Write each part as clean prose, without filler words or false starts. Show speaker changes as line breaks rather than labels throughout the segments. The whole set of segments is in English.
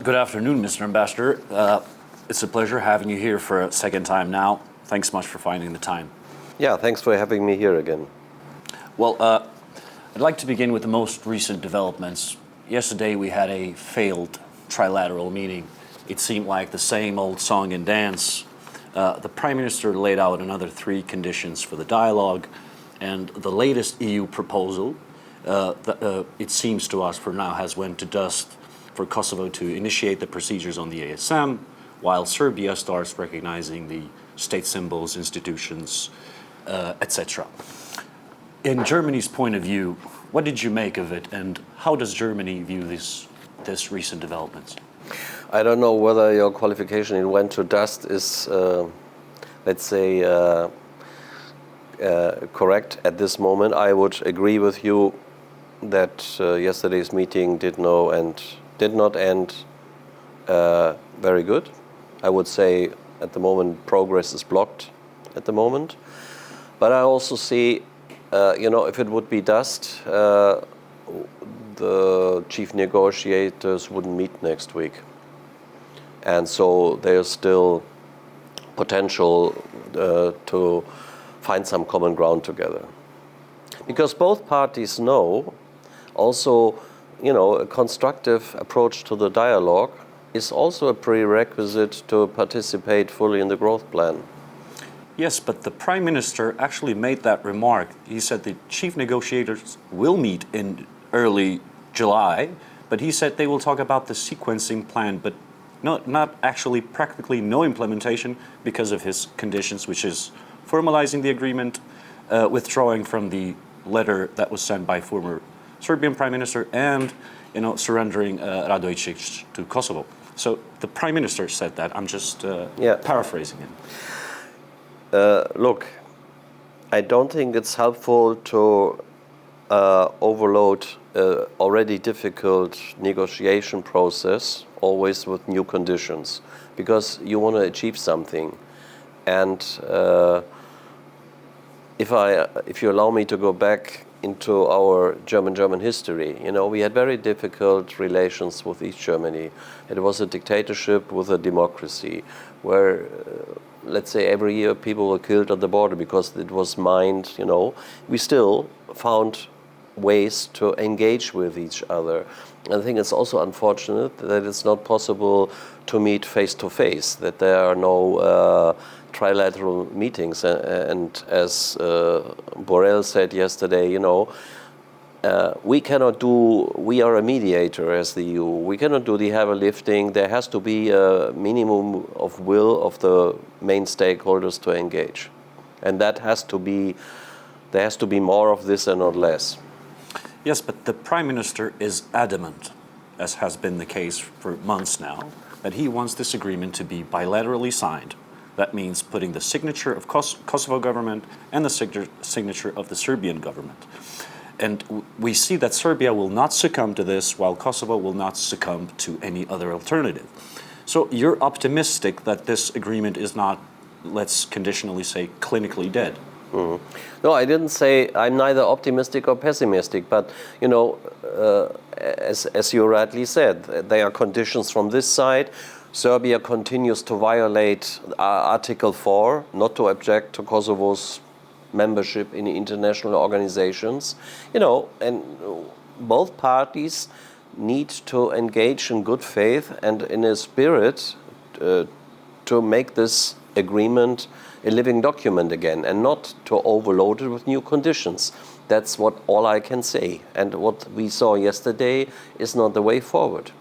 Good afternoon, Mr. Ambassador. It's a pleasure having you here for a second time now. Thanks much for finding the time.
Yeah, thanks for having me here again.
Well, I'd like to begin with the most recent developments. Yesterday we had a failed trilateral meeting. It seemed like the same old song and dance. The Prime Minister laid out another 3 conditions for the dialogue, and the latest EU proposal, it seems to us for now, has went to dust for Kosovo to initiate the procedures on the ASM, while Serbia starts recognizing the state symbols, institutions, etc. In Germany's point of view, what did you make of it, and how does Germany view this recent developments?
I don't know whether your qualification "it went to dust" is, let's say, correct at this moment. I would agree with you that yesterday's meeting did not end very good. I would say at the moment progress is blocked at the moment. But I also see, if it would be dust, the chief negotiators wouldn't meet next week. And so there's still potential to find some common ground together. Because both parties know also, a constructive approach to the dialogue is also a prerequisite to participate fully in the growth plan.
Yes, but the Prime Minister actually made that remark. He said the chief negotiators will meet in early July, but he said they will talk about the sequencing plan, but not actually practically no implementation because of his conditions, which is formalizing the agreement, withdrawing from the letter that was sent by former Serbian Prime Minister, and surrendering Radojcic to Kosovo. So the Prime Minister said that. I'm just paraphrasing him.
Look, I don't think it's helpful to overload already difficult negotiation process always with new conditions, because you want to achieve something. And if you allow me to go back into our German history, we had very difficult relations with East Germany. It was a dictatorship with a democracy where, let's say, every year people were killed at the border because it was mined, We still found ways to engage with each other. I think it's also unfortunate that it's not possible to meet face to face, that there are no trilateral meetings. And as Borrell said yesterday, we are a mediator as the EU. We cannot do the heavy lifting. There has to be a minimum of will of the main stakeholders to engage. And there has to be more of this and not less.
Yes, but the Prime Minister is adamant, as has been the case for months now, that he wants this agreement to be bilaterally signed. That means putting the signature of Kosovo government and the signature of the Serbian government. And we see that Serbia will not succumb to this, while Kosovo will not succumb to any other alternative. So you're optimistic that this agreement is not, let's conditionally say, clinically dead.
Mm-hmm. No, I didn't say I'm neither optimistic or pessimistic, but as you rightly said, there are conditions from this side. Serbia continues to violate Article 4, not to object to Kosovo's membership in international organizations, and both parties need to engage in good faith and in a spirit to make this agreement a living document again, and not to overload it with new conditions. That's all I can say. And what we saw yesterday is not the way forward.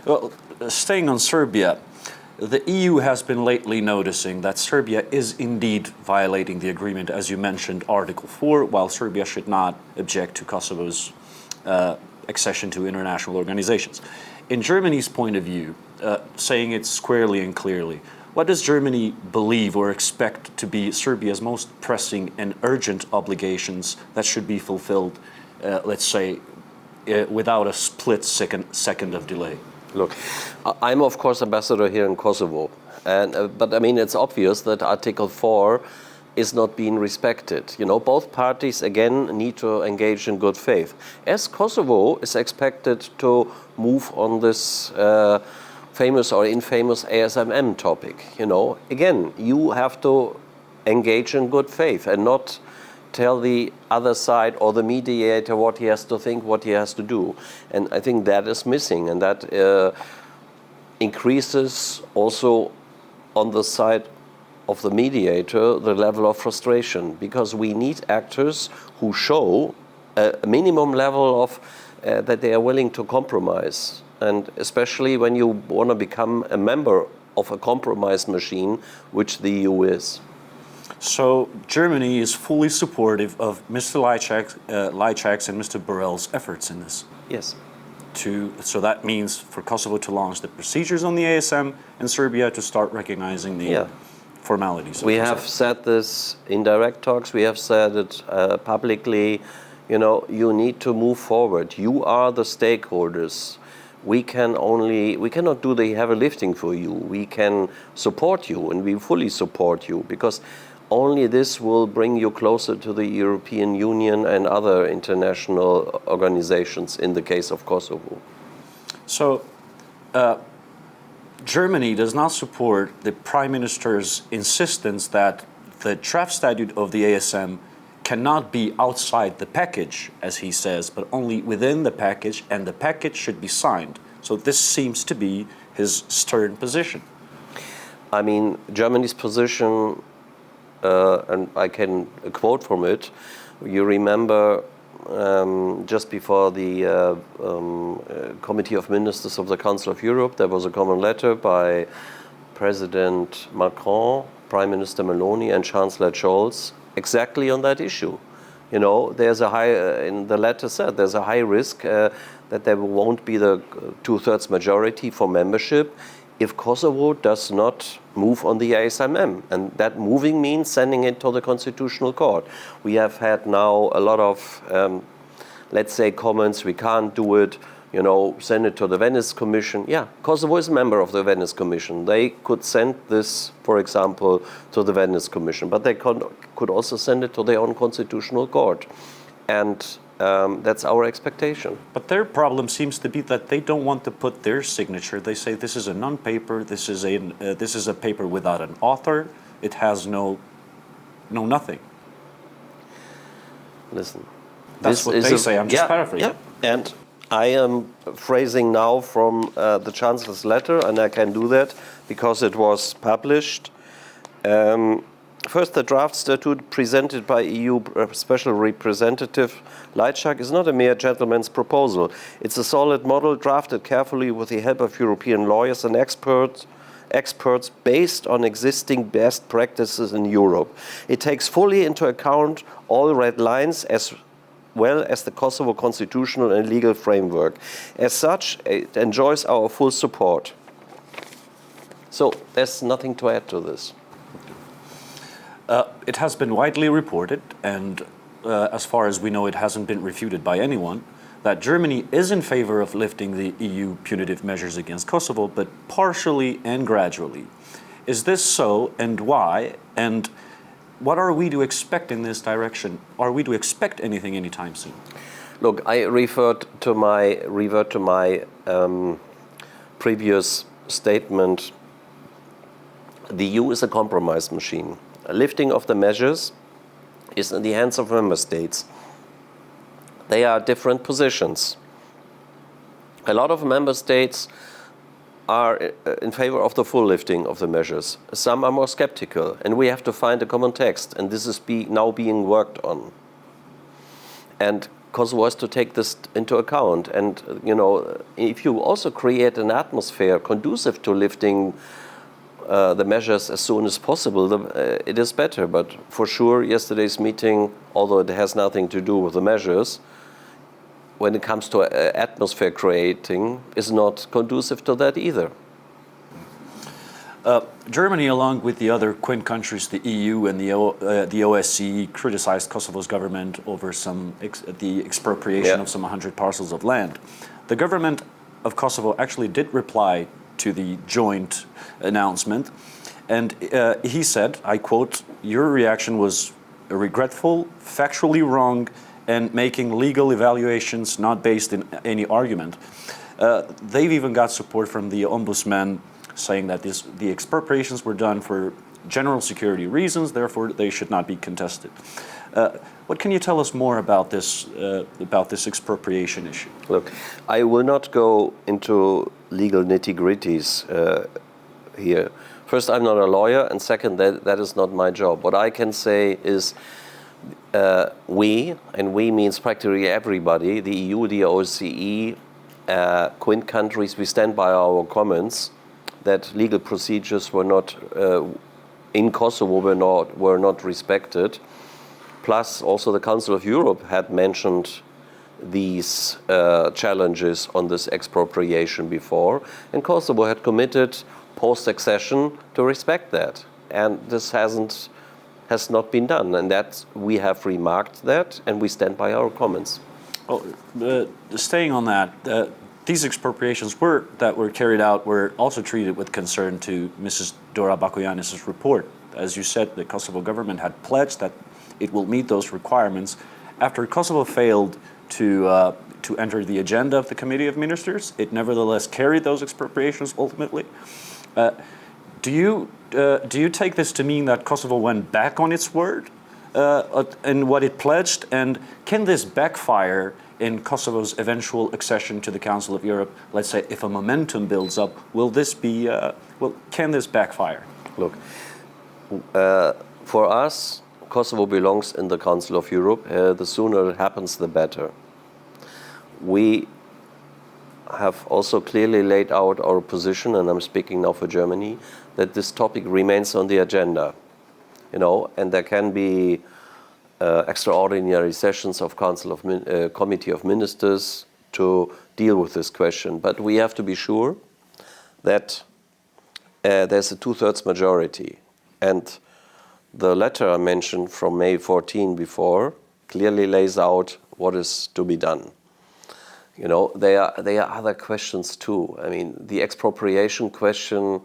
Well, staying on Serbia, the EU has been lately noticing that Serbia is indeed violating the agreement, as you mentioned, Article 4, while Serbia should not object to Kosovo's accession to international organizations. In Germany's point of view, saying it squarely and clearly, what does Germany believe or expect to be Serbia's most pressing and urgent obligations that should be fulfilled, let's say, without a split second of delay?
Look, I'm of course ambassador here in Kosovo, but I mean it's obvious that Article 4 is not being respected. Both parties again need to engage in good faith. As Kosovo is expected to move on this famous or infamous ASMM topic. You know, again, you have to engage in good faith and not tell the other side or the mediator what he has to think, what he has to do. And I think that is missing, and that increases also on the side of the mediator the level of frustration, because we need actors who show a minimum level of that they are willing to compromise. And especially when you want to become a member of a compromise machine, which the EU is.
So Germany is fully supportive of Mr. Lajčák's and Mr. Borrell's efforts in this?
Yes.
So that means for Kosovo to launch the procedures on the ASM and Serbia to start recognizing the formalities.
We have said this in direct talks, we have said it publicly, you know, you need to move forward. You are the stakeholders. We cannot do the heavy lifting for you. We can support you, and we fully support you, because only this will bring you closer to the European Union and other international organizations in the case of Kosovo.
So, Germany does not support the Prime Minister's insistence that the draft statute of the ASM cannot be outside the package, as he says, but only within the package, and the package should be signed. So this seems to be his stern position.
I mean, Germany's position, and I can quote from it, you remember just before the Committee of Ministers of the Council of Europe, there was a common letter by President Macron, Prime Minister Meloni, and Chancellor Scholz exactly on that issue. You know, there's a high, in the letter said, there's a high risk that there won't be the two-thirds majority for membership if Kosovo does not move on the ASMM. And that moving means sending it to the Constitutional Court. We have had now a lot of, let's say, comments, we can't do it, you know, send it to the Venice Commission. Yeah, Kosovo is a member of the Venice Commission. They could send this, for example, to the Venice Commission, but they could also send it to their own Constitutional Court. And that's our expectation.
But their problem seems to be that they don't want to put their signature. They say this is a non-paper, this is a paper without an author, it has no nothing.
Listen.
That's what they say, I'm just paraphrasing.
Yeah. And I am phrasing now from the Chancellor's letter, and I can do that because it was published. First, the draft statute presented by EU Special Representative Lajčák is not a mere gentleman's proposal. It's a solid model drafted carefully with the help of European lawyers and experts based on existing best practices in Europe. It takes fully into account all red lines as well as the Kosovo constitutional and legal framework. As such, it enjoys our full support. So there's nothing to add to this.
It has been widely reported, and as far as we know, it hasn't been refuted by anyone, that Germany is in favor of lifting the EU punitive measures against Kosovo, but partially and gradually. Is this so, and why? And what are we to expect in this direction? Are we to expect anything anytime soon?
Look, I revert to my previous statement. The EU is a compromise machine. A lifting of the measures is in the hands of member states. They are different positions. A lot of member states are in favor of the full lifting of the measures. Some are more skeptical, and we have to find a common text, and this is now being worked on. And Kosovo has to take this into account. And, you know, if you also create an atmosphere conducive to lifting the measures as soon as possible, it is better. But for sure, yesterday's meeting, although it has nothing to do with the measures, when it comes to atmosphere creating, is not conducive to that either.
Germany, along with the other Quint countries, the EU and the OSCE, criticized Kosovo's government over the expropriation of some 100 parcels of land. The government of Kosovo actually did reply to the joint announcement, and he said, I quote, "Your reaction was regretful, factually wrong, and making legal evaluations not based in any argument." They've even got support from the ombudsman saying that the expropriations were done for general security reasons, therefore they should not be contested. What can you tell us more about this expropriation issue?
Look, I will not go into legal nitty-gritties here. First, I'm not a lawyer, and second, that is not my job. What I can say is we means practically everybody, the EU, the OSCE, Quint countries, we stand by our comments that legal procedures were not, in Kosovo, were not respected. Plus, also the Council of Europe had mentioned these challenges on this expropriation before, and Kosovo had committed post-accession to respect that, and this has not been done, and that we have remarked that, and we stand by our comments.
Well, staying on that, these expropriations that were carried out were also treated with concern to Mrs. Dora Bakoyannis' report. As you said, the Kosovo government had pledged that it will meet those requirements. After Kosovo failed to enter the agenda of the Committee of Ministers, it nevertheless carried those expropriations ultimately. Do you take this to mean that Kosovo went back on its word and what it pledged? And can this backfire in Kosovo's eventual accession to the Council of Europe? Let's say if a momentum builds up, can this backfire?
Look, for us, Kosovo belongs in the Council of Europe. The sooner it happens, the better. We have also clearly laid out our position, and I'm speaking now for Germany, that this topic remains on the agenda. And there can be extraordinary sessions of Committee of Ministers to deal with this question. But we have to be sure that there's a 2/3 majority. And the letter I mentioned from May 14 before clearly lays out what is to be done. There are other questions too. I mean, the expropriation question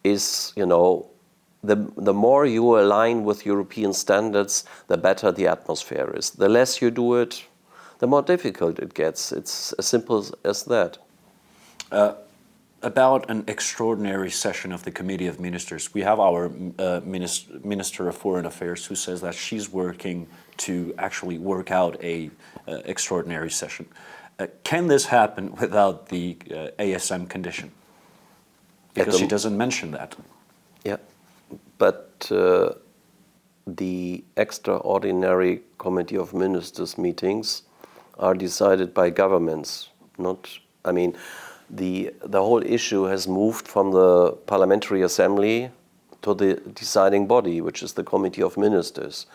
is, the more you align with European standards, the better the atmosphere is. The less you do it, the more difficult it gets. It's as simple as that.
About an extraordinary session of the Committee of Ministers, we have our Minister of Foreign Affairs who says that she's working to actually work out a extraordinary session. Can this happen without the ASM condition? Because she doesn't mention that.
Yeah, but the extraordinary Committee of Ministers meetings are decided by governments, the whole issue has moved from the Parliamentary Assembly to the deciding body, which is the Committee of Ministers.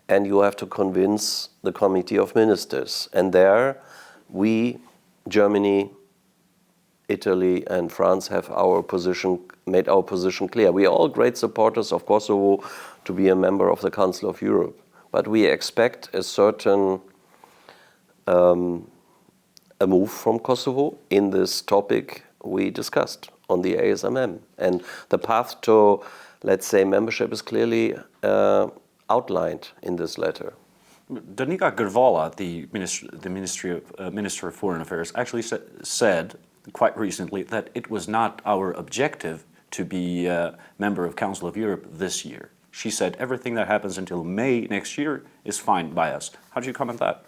And you have to convince the Committee of Ministers. And there we, Germany, Italy and France have made our position clear. We are all great supporters of Kosovo to be a member of the Council of Europe. But we expect a certain a move from Kosovo in this topic we discussed on the ASMM. And the path to, let's say, membership is clearly outlined in this letter.
Danica Grvala, the Minister of Foreign Affairs, actually said quite recently that it was not our objective to be a member of Council of Europe this year. She said everything that happens until May next year is fine by us. How do you comment that?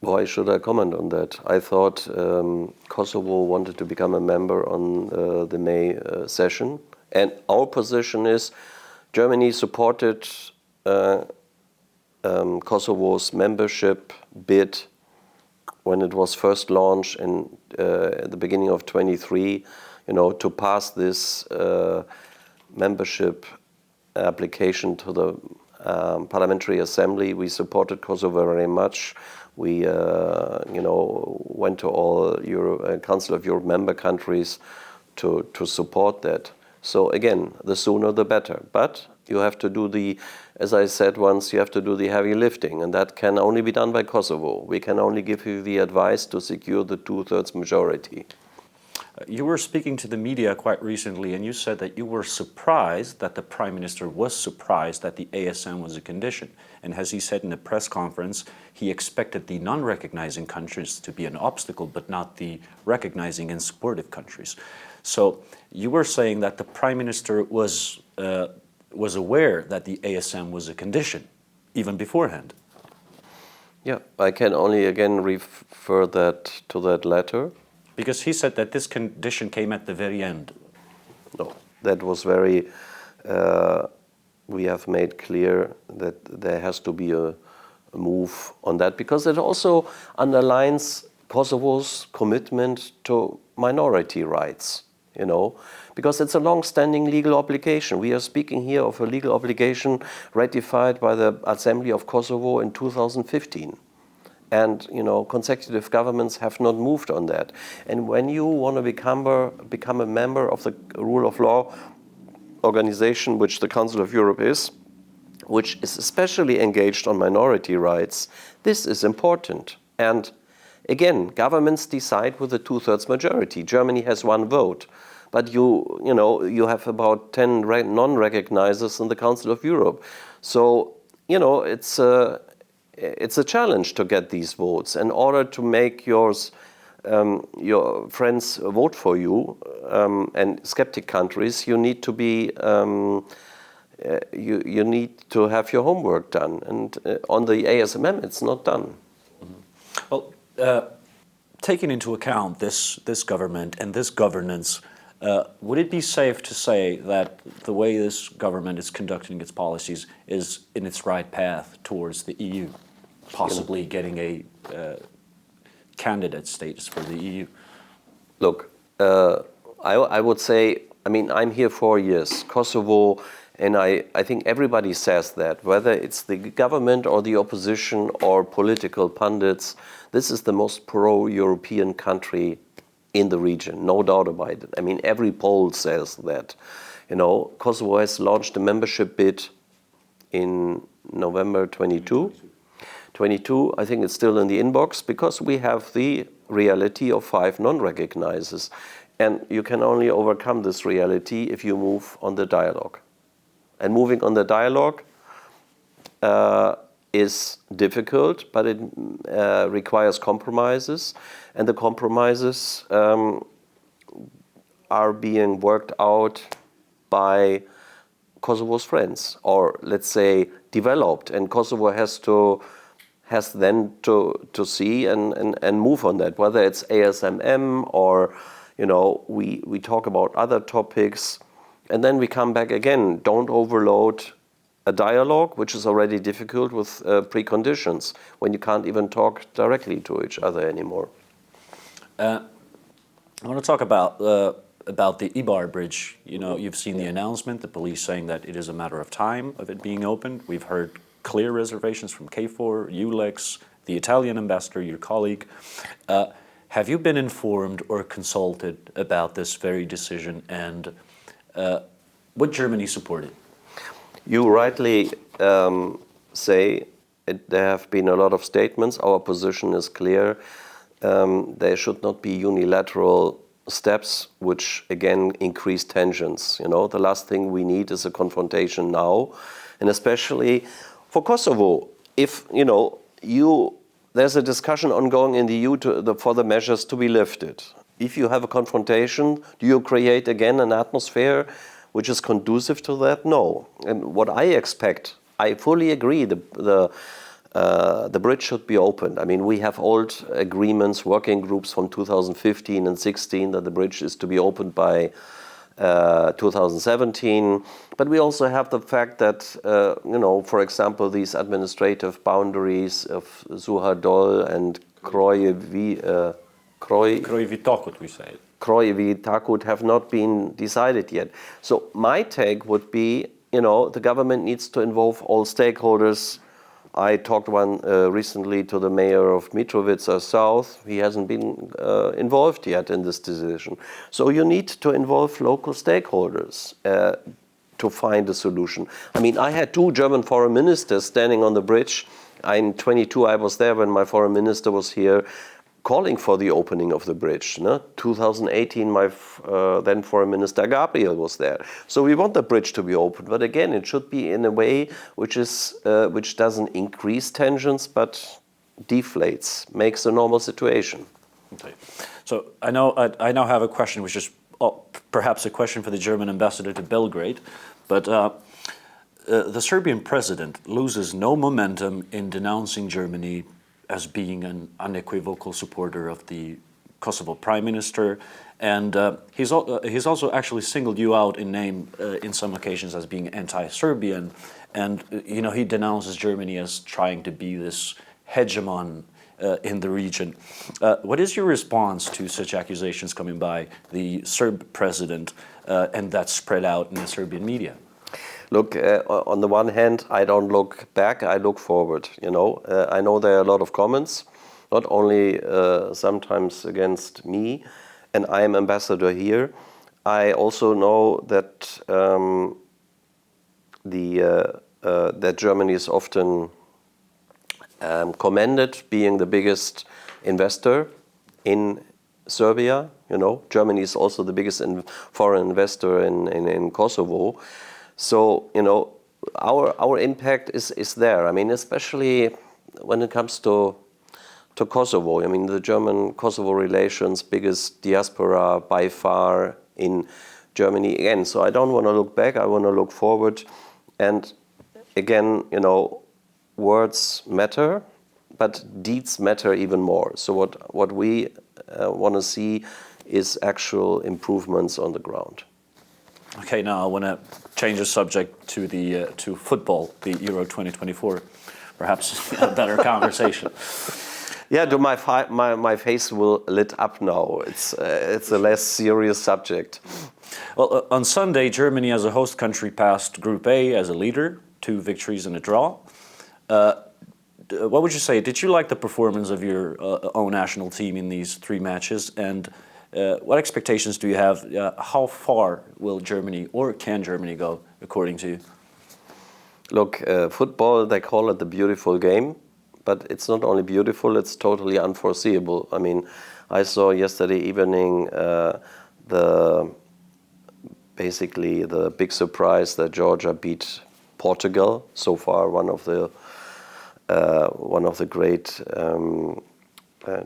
Why should I comment on that? I thought Kosovo wanted to become a member on the May session. And our position is Germany supported Kosovo's membership bid when it was first launched at the beginning of 23, to pass this membership application to the Parliamentary Assembly. We supported Kosovo very much. We, went to all Council of Europe member countries to support that. So again, the sooner the better. But you have to do as I said once, you have to do the heavy lifting, and that can only be done by Kosovo. We can only give you the advice to secure the 2/3 majority.
You were speaking to the media quite recently, and you said that you were surprised, that the Prime Minister was surprised that the ASM was a condition. And as he said in a press conference, he expected the non-recognizing countries to be an obstacle, but not the recognizing and supportive countries. So you were saying that the Prime Minister was aware that the ASM was a condition, even beforehand.
Yeah, I can only again refer that to that letter.
Because he said that this condition came at the very end.
No, that was very, we have made clear that there has to be a move on that, because it also underlines Kosovo's commitment to minority rights, you know, because it's a long-standing legal obligation. We are speaking here of a legal obligation ratified by the Assembly of Kosovo in 2015. And, you know, consecutive governments have not moved on that. And when you want to become a member of the rule of law organization, which the Council of Europe is, which is especially engaged on minority rights, this is important. And again, governments decide with a 2/3 majority. Germany has 1 vote. But you have about 10 non-recognizers in the Council of Europe. So, you know, it's a challenge to get these votes. In order to make your friends vote for you, and skeptic countries, you need to be you need to have your homework done. And on the ASMM, it's not done.
Mm-hmm. Well, taking into account this government and this governance, would it be safe to say that the way this government is conducting its policies is in its right path towards the EU, possibly getting a candidate status for the EU?
Look, I would say, I mean, I'm here 4 years. Kosovo, and I think everybody says that, whether it's the government or the opposition or political pundits, this is the most pro-European country in the region, no doubt about it. I mean, every poll says that. You know, Kosovo has launched a membership bid in November 22. I think it's still in the inbox, because we have the reality of 5 non-recognizers. And you can only overcome this reality if you move on the dialogue. And moving on the dialogue is difficult, but it requires compromises. And the compromises are being worked out by Kosovo's friends, or let's say developed. And Kosovo has then to see and move on that, whether it's ASMM or, you know, we talk about other topics. And then we come back again. Don't overload a dialogue, which is already difficult with preconditions, when you can't even talk directly to each other anymore.
I want to talk about the Ebar Bridge. You know, you've seen the announcement, the police saying that it is a matter of time of it being opened. We've heard clear reservations from KFOR, ULEX, the Italian ambassador, your colleague. Have you been informed or consulted about this very decision, and what Germany supported?
You rightly say there have been a lot of statements. Our position is clear. There should not be unilateral steps which again increase tensions. You know, the last thing we need is a confrontation now, and especially for Kosovo. If you know, there's a discussion ongoing in the EU for the measures to be lifted. If you have a confrontation, do you create again an atmosphere which is conducive to that? No. And what I expect, I fully agree, the bridge should be opened. I mean, we have old agreements, working groups from 2015 and 16 that the bridge is to be opened by 2017. But we also have the fact that, you know, for example, these administrative boundaries of Suhadol and
Kurti-Vuçiq, we say.
Kurti-Vuçiq have not been decided yet. So my take would be, you know, the government needs to involve all stakeholders. I talked recently to the mayor of Mitrovica South. He hasn't been involved yet in this decision. So you need to involve local stakeholders to find a solution. I mean, I had 2 German foreign ministers standing on the bridge. In 22, I was there when my foreign minister was here. calling for the opening of the bridge. No? 2018, my then Foreign Minister Gabriel was there. So we want the bridge to be opened, but again, it should be in a way which doesn't increase tensions, but deflates, makes a normal situation.
Okay. So I now have a question, which is perhaps a question for the German ambassador to Belgrade, but the Serbian president loses no momentum in denouncing Germany as being an unequivocal supporter of the Kosovo prime minister, and he's also actually singled you out in name in some occasions as being anti-Serbian, and he denounces Germany as trying to be this hegemon in the region. What is your response to such accusations coming by the Serb president and that's spread out in the Serbian media?
Look, on the one hand, I don't look back, I look forward. I know there are a lot of comments, not only sometimes against me, and I am ambassador here. I also know that that Germany is often commended being the biggest investor in Serbia. Germany is also the biggest foreign investor in Kosovo. So, our impact is there. I mean, especially when it comes to Kosovo. I mean, the German-Kosovo relations, biggest diaspora by far in Germany again. So I don't want to look back, I want to look forward. And again, words matter, but deeds matter even more. So what we want to see is actual improvements on the ground.
Okay, now I want to change the subject to football, the Euro 2024. Perhaps a better conversation.
Yeah, my face will lit up now. It's a less serious subject.
Well, on Sunday, Germany as a host country passed Group A as a leader, 2 victories and a draw. What would you say? Did you like the performance of your own national team in these 3 matches? And what expectations do you have? How far will Germany, or can Germany go, according to you?
Look, football, they call it the beautiful game, but it's not only beautiful, it's totally unforeseeable. I mean, I saw yesterday evening basically the big surprise that Georgia beat Portugal, so far one of the great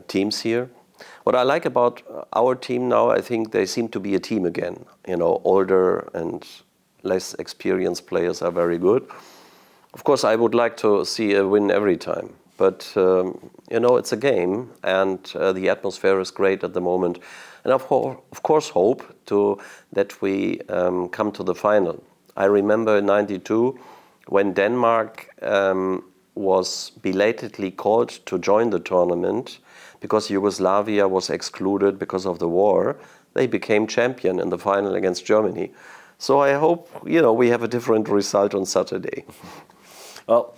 teams here. What I like about our team now, I think they seem to be a team again. Older and less experienced players are very good. Of course, I would like to see a win every time. But, it's a game, and the atmosphere is great at the moment. And of course, hope that we come to the final. I remember in '92, when Denmark was belatedly called to join the tournament, because Yugoslavia was excluded because of the war, they became champion in the final against Germany. So I hope, we have a different result on Saturday.
Well,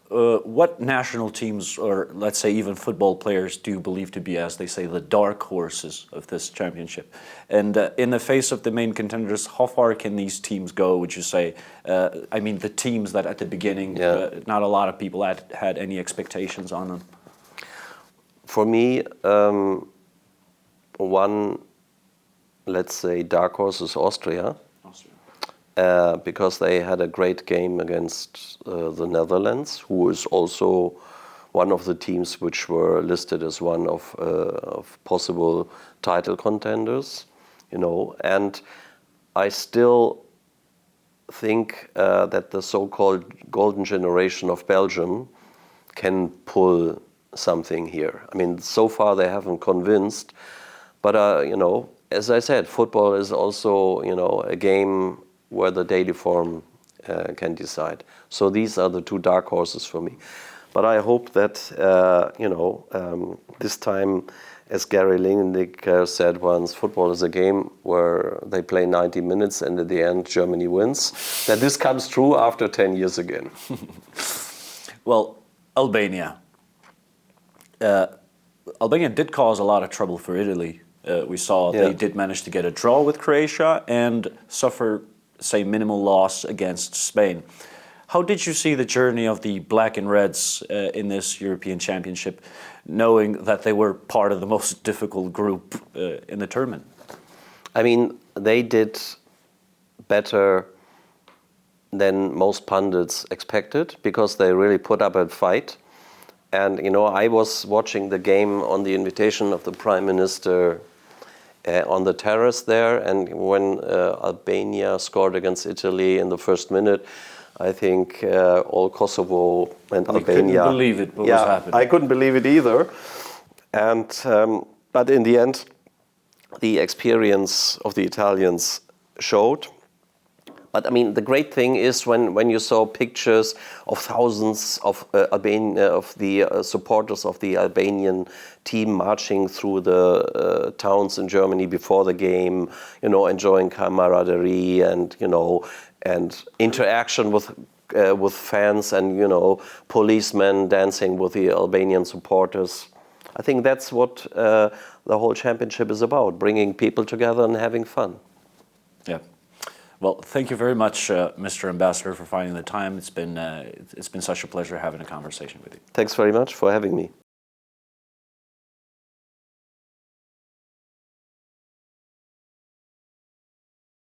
what national teams, or let's say even football players, do you believe to be, as they say, the dark horses of this championship? And in the face of the main contenders, how far can these teams go, would you say? I mean, the teams that at the beginning, not a lot of people had any expectations on them.
For me, one, let's say, dark horse is Austria. Because they had a great game against the Netherlands, who is also one of the teams which were listed as one of possible title contenders, And I still think that the so-called golden generation of Belgium can pull something here. I mean, so far they haven't convinced, but as I said, football is also a game where the daily form can decide. So these are the 2 dark horses for me. But I hope that, this time, as Gary Lineker said once, football is a game where they play 90 minutes and at the end Germany wins, that this comes true after 10 years again.
Well, Albania. Albania did cause a lot of trouble for Italy. We saw they did manage to get a draw with Croatia and suffer, say, minimal loss against Spain. How did you see the journey of the Black and Reds in this European Championship, knowing that they were part of the most difficult group in the tournament?
I mean, they did better than most pundits expected because they really put up a fight. And, you know, I was watching the game on the invitation of the Prime Minister on the terrace there, and when Albania scored against Italy in the first minute, I think all Kosovo and Albania...
couldn't believe it, what was happening.
I couldn't believe it either. And, but in the end, the experience of the Italians showed. But I mean, the great thing is when you saw pictures of thousands of the supporters of the Albanian team marching through the towns in Germany before the game, you know, enjoying camaraderie and, you know, and interaction with fans and, you know, policemen dancing with the Albanian supporters. I think that's what the whole championship is about, bringing people together and having fun.
Yeah. Well, thank you very much, Mr. Ambassador, for finding the time. It's been such a pleasure having a conversation with you.
Thanks very much for having me.